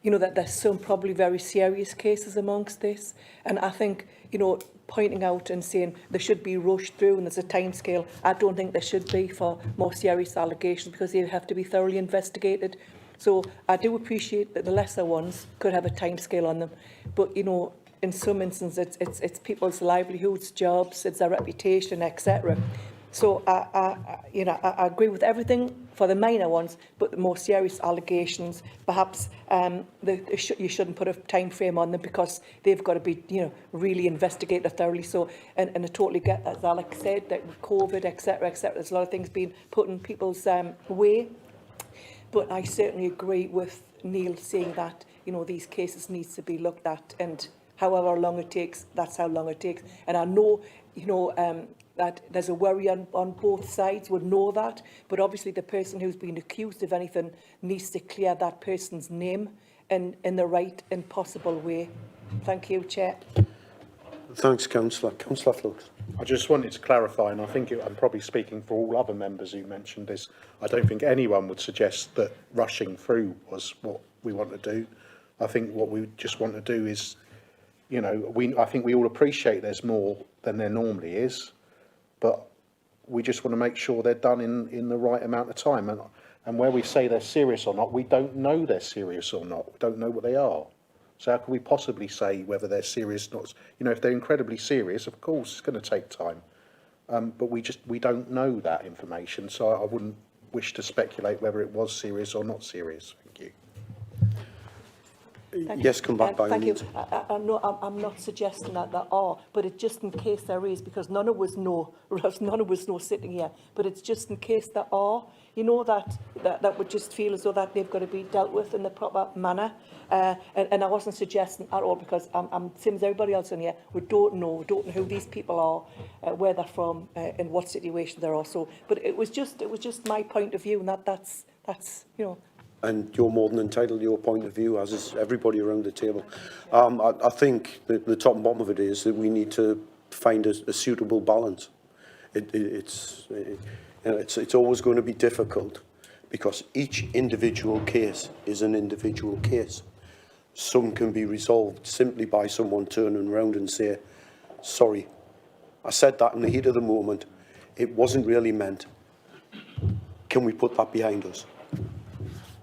you know, that there's some probably very serious cases amongst this, and I think, you know, pointing out and saying there should be rushed through and there's a timescale, I don't think there should be for more serious allegations because they have to be thoroughly investigated. So I do appreciate that the lesser ones could have a timescale on them, but, you know, in some instances, it's people's livelihoods, jobs, it's their reputation, etc. So I agree with everything for the minor ones, but the more serious allegations, perhaps you shouldn't put a time frame on them because they've got to be, you know, really investigated thoroughly. So, and I totally get that, as Alex said, that with COVID, etc., there's a lot of things being put in people's way. But I certainly agree with Neil saying that, you know, these cases needs to be looked at, and however long it takes, that's how long it takes. And I know, you know, that there's a worry on both sides, would know that, but obviously the person who's been accused of anything needs to clear that person's name in the right and possible way. Thank you, Chair. Thanks, Councillor. Councillor Flux. I just wanted to clarify, and I think I'm probably speaking for all other members who mentioned this, I don't think anyone would suggest that rushing through was what we want to do. I think what we just want to do is, you know, I think we all appreciate there's more than there normally is, but we just want to make sure they're done in the right amount of time. And where we say they're serious or not, we don't know they're serious or not. We don't know what they are. So how can we possibly say whether they're serious or not? You know, if they're incredibly serious, of course, it's going to take time. But we don't know that information, so I wouldn't wish to speculate whether it was serious or not serious. Thank you. Yes, come back by all Thank you. means. I'm not suggesting that there are, but it's just in case there is, because none of us know, none of us know sitting here, but it's just in case there are, you know, that would just feel as though that they've got to be dealt with in the proper manner. And I wasn't suggesting at all, because I'm same as everybody else in here, we don't know who these people are, where they're from, in what situation they're also. But it was just my point of view, and that's you know. And you're more than entitled to your point of view, as is everybody around the table. I think the top and bottom of it is that we need to find a suitable balance. It's always going to be difficult because each individual case is an individual case. Some can be resolved simply by someone turning around and say, sorry, I said that in the heat of the moment. It wasn't really meant. Can we put that behind us?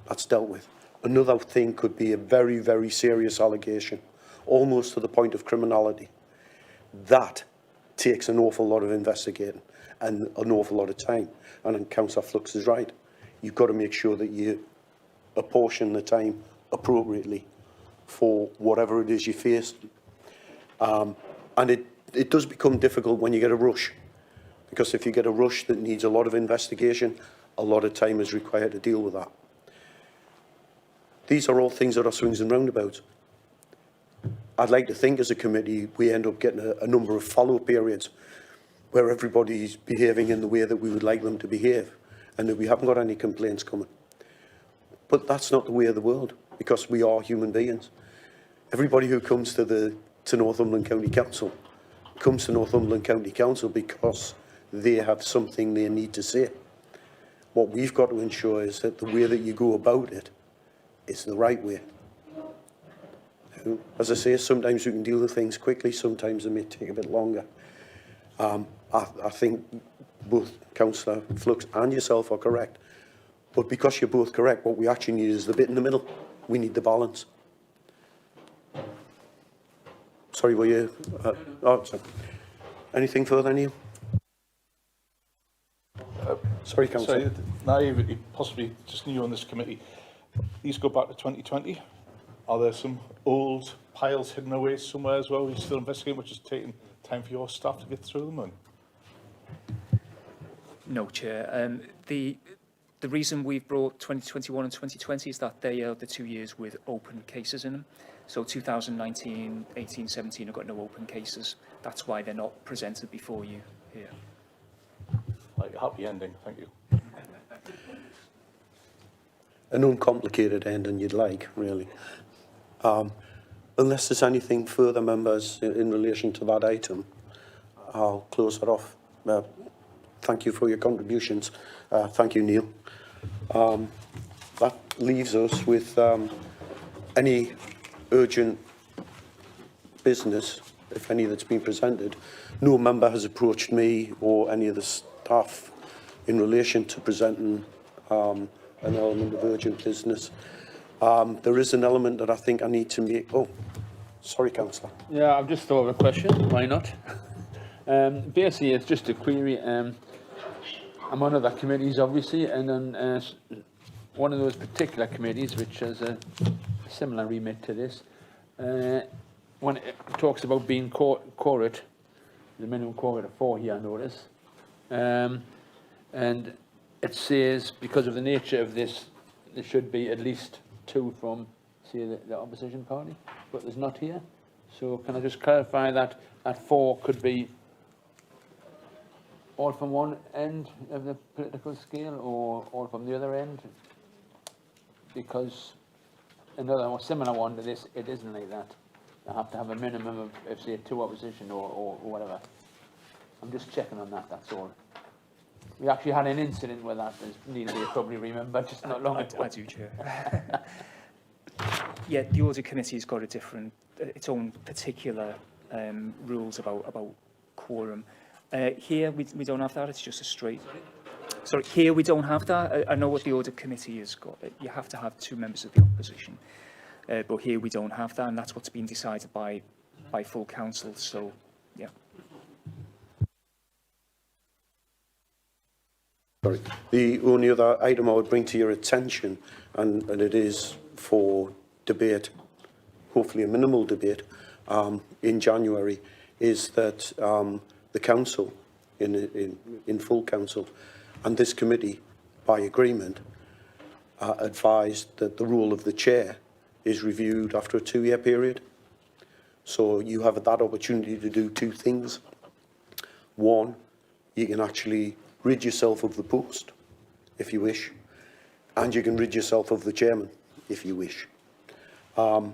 That's dealt with. Another thing could be a very, very serious allegation, almost to the point of criminality. That takes an awful lot of investigating and an awful lot of time. And Councillor Flux is right. You've got to make sure that you apportion the time appropriately for whatever it is you face. And it does become difficult when you get a rush, because if you get a rush that needs a lot of investigation, a lot of time is required to deal with that. These are all things that are swings and roundabouts. I'd like to think as a committee we end up getting a number of follow-up periods where everybody's behaving in the way that we would like them to behave and that we haven't got any complaints coming. But that's not the way of the world, because we are human beings. Everybody who comes to Northumberland County Council comes to Northumberland County Council because they have something they need to say. What we've got to ensure is that the way that you go about it is the right way. As I say, sometimes we can deal with things quickly, sometimes they may take a bit longer. I think both Councillor Flux and yourself are correct. But because you're both correct, what we actually need is the bit in the middle. We need the balance. Sorry, were you? Sorry. Anything further, Neil? Sorry, Councillor. Sorry, naive, possibly just new on this committee. These go back to 2020. Are there some old piles hidden away somewhere as well? Are you still investigating, which is taking time for your staff to get through them? And No, Chair. The reason we've brought 2021 and 2020 is that they are the 2 years with open cases in them. So 2019, 18, 17 have got no open cases. That's why they're not presented before you here. like a happy ending, thank you. An uncomplicated ending you'd like, really. Unless there's anything further, members, in relation to that item, I'll close it off. Thank you for your contributions. Thank you, Neil. That leaves us with any urgent business, if any that's been presented. No member has approached me or any of the staff in relation to presenting an element of urgent business. There is an element that I think I need to make. Oh, sorry, Councillor. Yeah, I've just thought of a question. Why not? Basically, it's just a query. I'm on other committees, obviously, and on one of those particular committees, which has a similar remit to this, when it talks about being quorate, the minimum quorate of 4 here, I notice, and it says, because of the nature of this, there should be at least 2 from, say, the opposition party, but there's not here. So can I just clarify that 4 could be all from one end of the political scale or all from the other end? Because another or similar one to this, it isn't like that. You have to have a minimum of say 2 opposition or whatever. I'm just checking on that, that's all. We actually had an incident with that, as Neil will probably remember, just not long ago. I do, Chair. Yeah, the audit committee's got a different, its own particular rules about quorum. Here we don't have that. It's just a straight. Sorry, here we don't have that. I know what the audit committee has got. You have to have 2 members of the opposition, but here we don't have that, and that's what's been decided by full council. So, yeah. Sorry. The only other item I would bring to your attention, and it is for debate, hopefully a minimal debate, in January, is that the council, in full council, and this committee, by agreement, advised that the role of the chair is reviewed after a 2-year period. So you have that opportunity to do 2 things. One, you can actually rid yourself of the post, if you wish, and you can rid yourself of the chairman, if you wish. I'd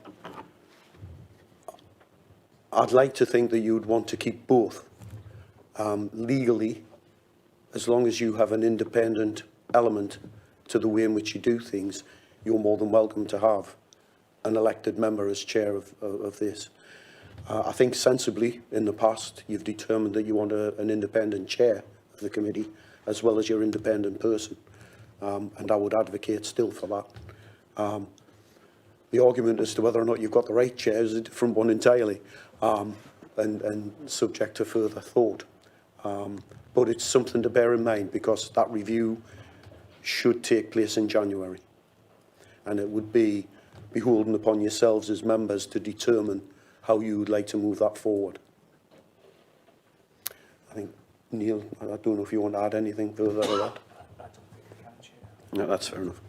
like to think that you would want to keep both. Legally, as long as you have an independent element to the way in which you do things, you're more than welcome to have an elected member as chair of this. I think sensibly, in the past, you've determined that you want an independent chair of the committee, as well as your independent person, and I would advocate still for that. The argument as to whether or not you've got the right chair is a different one entirely, and subject to further thought. But it's something to bear in mind, because that review should take place in January, and it would be beholden upon yourselves as members to determine how you would like to move that forward. think, Neil, I don't know if you want to add anything further to that. I don't think we can, Chair. No, that's fair enough.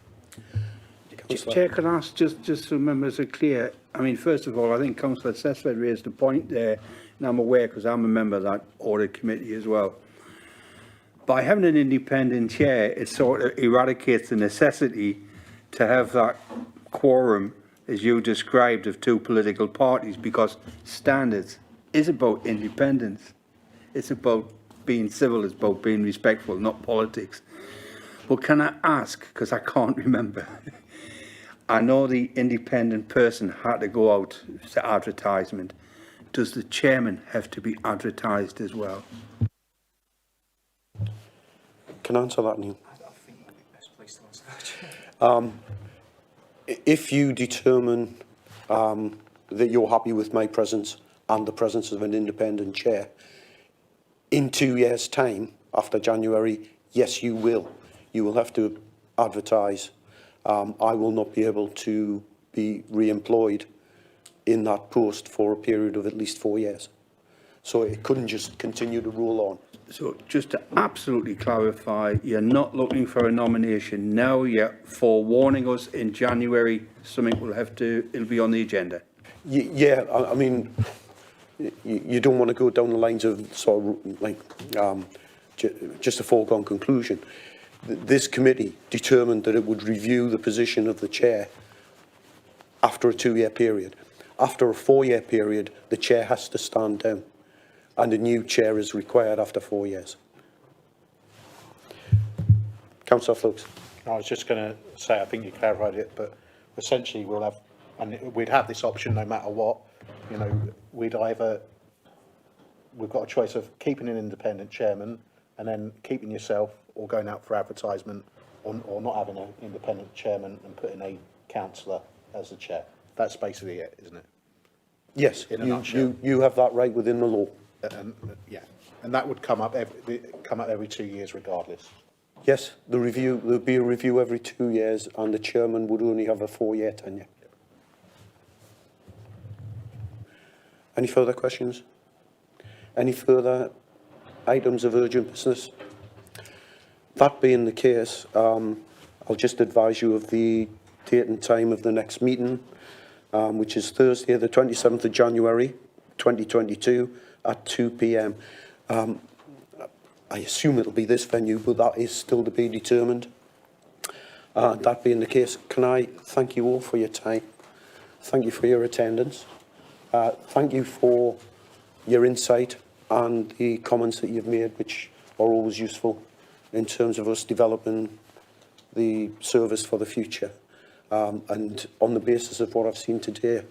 Councillor. Chair, can I ask, just so members are clear, I mean, first of all, I think Councillor Sesford raised a point there, and I'm aware because I'm a member of that audit committee as well. By having an independent chair, it sort of eradicates the necessity to have that quorum, as you described, of two political parties, because standards is about independence. It's about being civil, it's about being respectful, not politics. But can I ask, because I can't remember, I know the independent person had to go out to advertisement. Does the chairman have to be advertised as well? Can I answer that, Neil? I think the best place to answer that, Chair. If you determine that you're happy with my presence and the presence of an independent chair, in 2 years' time, after January, yes, you will. You will have to advertise. I will not be able to be re-employed in that post for a period of at least 4 years. So it couldn't just continue to roll on. So just to absolutely clarify, you're not looking for a nomination now, you're forewarning us in January, something will have to, it'll be on the agenda. Yeah, I mean, you don't want to go down the lines of sort of like just a foregone conclusion. This committee determined that it would review the position of the chair after a 2-year period. After a 4-year period, the chair has to stand down, and a new chair is required after 4 years. Councillor Flux. I was just going to say, I think you clarified it, but essentially we'll have, and we'd have this option no matter what. You know, we've got a choice of keeping an independent chairman and then keeping yourself, or going out for advertisement, or not having an independent chairman and putting a councillor as the chair. That's basically it, isn't it? Yes, In a nutshell. you have that right within the law. Yeah, and that would come up every 2 years regardless. Yes, there'll be a review every 2 years, and the chairman would only have a 4-year tenure. Any further questions? Any further items of urgent business? That being the case, I'll just advise you of the date and time of the next meeting, which is Thursday, the 27th of January, 2022, at 2 p.m. I assume it'll be this venue, but that is still to be determined. That being the case, can I thank you all for your time? Thank you for your attendance. Thank you for your insight and the comments that you've made, which are always useful in terms of us developing the service for the future. And on the basis of what I've seen today,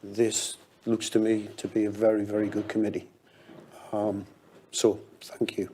this looks to me to be a very, very good committee. So, thank you.